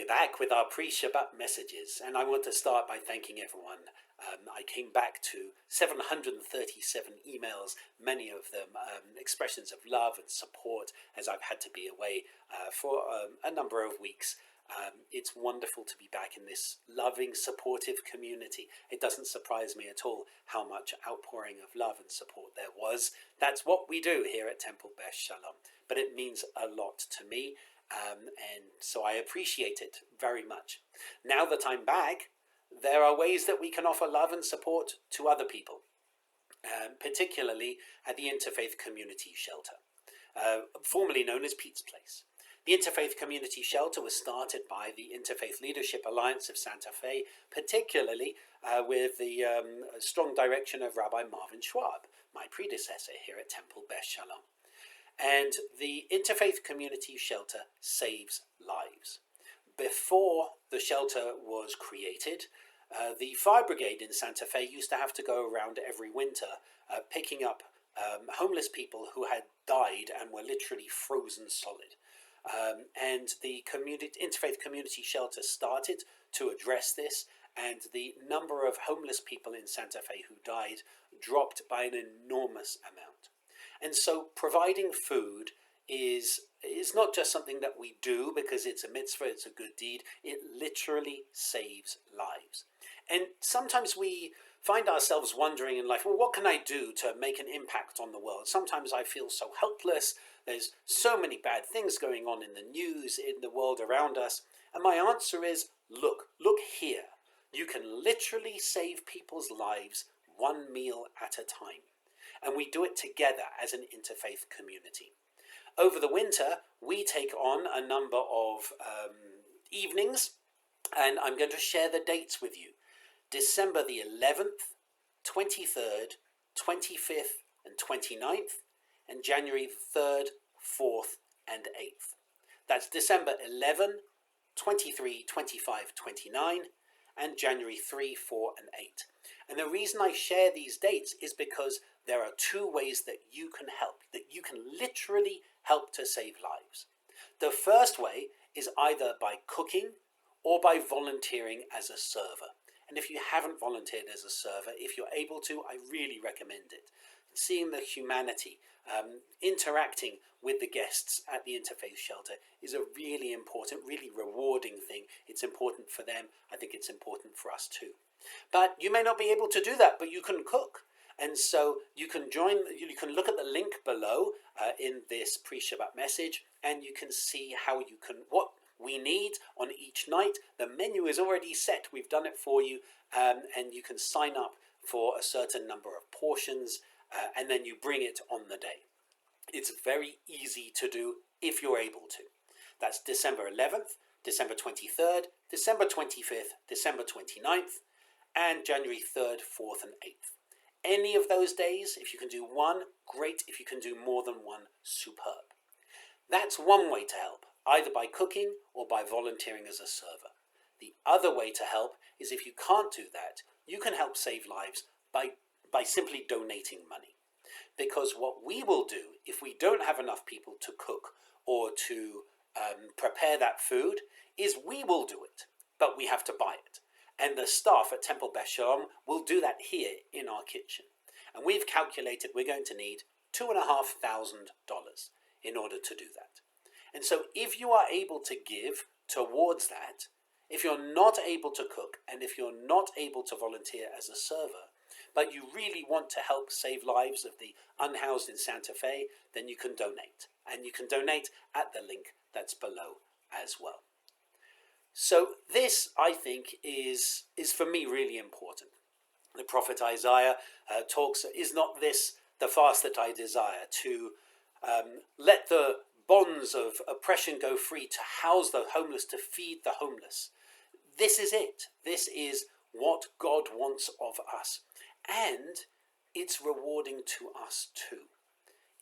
we're back with our pre-Shabbat messages, and I want to start by thanking everyone. I came back to 737 emails, many of them expressions of love and support, as I've had to be away for a number of weeks. It's wonderful to be back in this loving, supportive community. It doesn't surprise me at all how much outpouring of love and support there was. That's what we do here at Temple Beth Shalom, but it means a lot to me. And so I appreciate it very much. Now that I'm back, there are ways that we can offer love and support to other people, particularly at the Interfaith Community Shelter, formerly known as Pete's Place. The Interfaith Community Shelter was started by the Interfaith Leadership Alliance of Santa Fe, particularly with the strong direction of Rabbi Marvin Schwab, my predecessor here at Temple Beth Shalom. And the Interfaith Community Shelter saves lives. Before the shelter was created, the fire brigade in Santa Fe used to have to go around every winter picking up homeless people who had died and were literally frozen solid. And the Interfaith Community Shelter started to address this, and the number of homeless people in Santa Fe who died dropped by an enormous amount. And so providing food is not just something that we do because it's a mitzvah, it's a good deed. It literally saves lives. And sometimes we find ourselves wondering in life, well, what can I do to make an impact on the world? Sometimes I feel so helpless. There's so many bad things going on in the news, in the world around us. And my answer is, look here. You can literally save people's lives one meal at a time. And we do it together as an interfaith community. Over the winter, we take on a number of evenings, and I'm going to share the dates with you. December the 11th, 23rd, 25th, and 29th, and January 3rd, 4th, and 8th. That's December 11, 23, 25, 29, and January 3, 4, and 8. And the reason I share these dates is because there are two ways that you can help, that you can literally help to save lives. The first way is either by cooking or by volunteering as a server. And if you haven't volunteered as a server, if you're able to, I really recommend it. Seeing the humanity, interacting with the guests at the Interfaith Shelter is a really important, really rewarding thing. It's important for them. I think it's important for us too. But you may not be able to do that, but you can cook. And so you can look at the link below in this pre-Shabbat message, and you can see what we need on each night. The menu is already set. We've done it for you, and you can sign up for a certain number of portions, and then you bring it on the day. It's very easy to do if you're able to. That's December 11th, December 23rd, December 25th, December 29th, and January 3rd, 4th, and 8th. Any of those days, if you can do one, great. If you can do more than one, superb. That's one way to help, either by cooking or by volunteering as a server. The other way to help is if you can't do that, you can help save lives by simply donating money. Because what we will do, if we don't have enough people to cook or to prepare that food, is we will do it, but we have to buy it. And the staff at Temple Beth Shalom will do that here in our kitchen. And we've calculated we're going to need $2,500 in order to do that. And so if you are able to give towards that, if you're not able to cook, and if you're not able to volunteer as a server, but you really want to help save lives of the unhoused in Santa Fe, then you can donate. And you can donate at the link that's below as well. So this, I think, is for me really important. The prophet Isaiah talks, is not this the fast that I desire, to let the bonds of oppression go free, to house the homeless, to feed the homeless. This is it. This is what God wants of us. And it's rewarding to us too.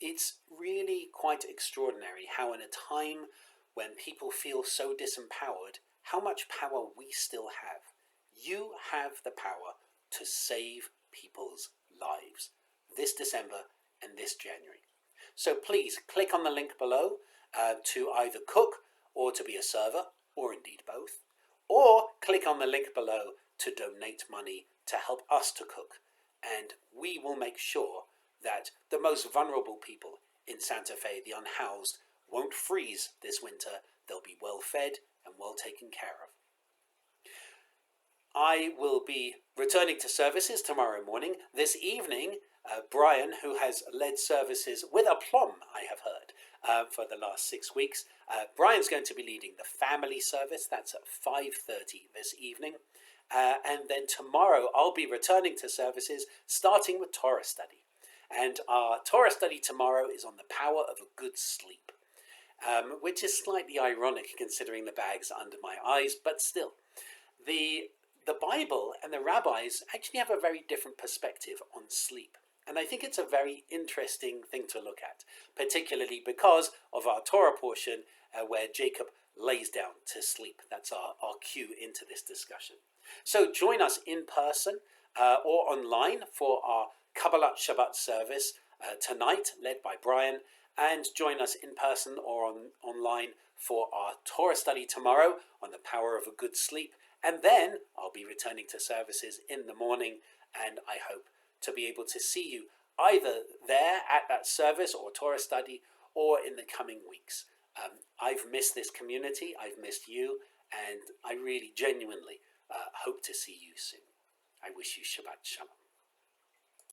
It's really quite extraordinary how in a time when people feel so disempowered, how much power we still have. You have the power to save people's lives this December and this January. So please click on the link below to either cook or to be a server, or indeed both, or click on the link below to donate money to help us to cook, and we will make sure that the most vulnerable people in Santa Fe, the unhoused, won't freeze this winter. They'll be well fed and well taken care of. I will be returning to services tomorrow morning. This evening, Brian, who has led services with aplomb, I have heard, for the last 6 weeks, Brian's going to be leading the family service. That's at 5:30 this evening. And then tomorrow I'll be returning to services, starting with Torah study. And our Torah study tomorrow is on the power of a good sleep, which is slightly ironic considering the bags under my eyes, but still. The Bible and the rabbis actually have a very different perspective on sleep. And I think it's a very interesting thing to look at, particularly because of our Torah portion where Jacob lays down to sleep. That's our cue into this discussion. So join us in person or online for our Kabbalat Shabbat service tonight, led by Brian, and join us in person or online for our Torah study tomorrow on the power of a good sleep. And then I'll be returning to services in the morning, and I hope to be able to see you either there at that service or Torah study or in the coming weeks. I've missed this community, I've missed you, and I really genuinely hope to see you soon. I wish you Shabbat Shalom.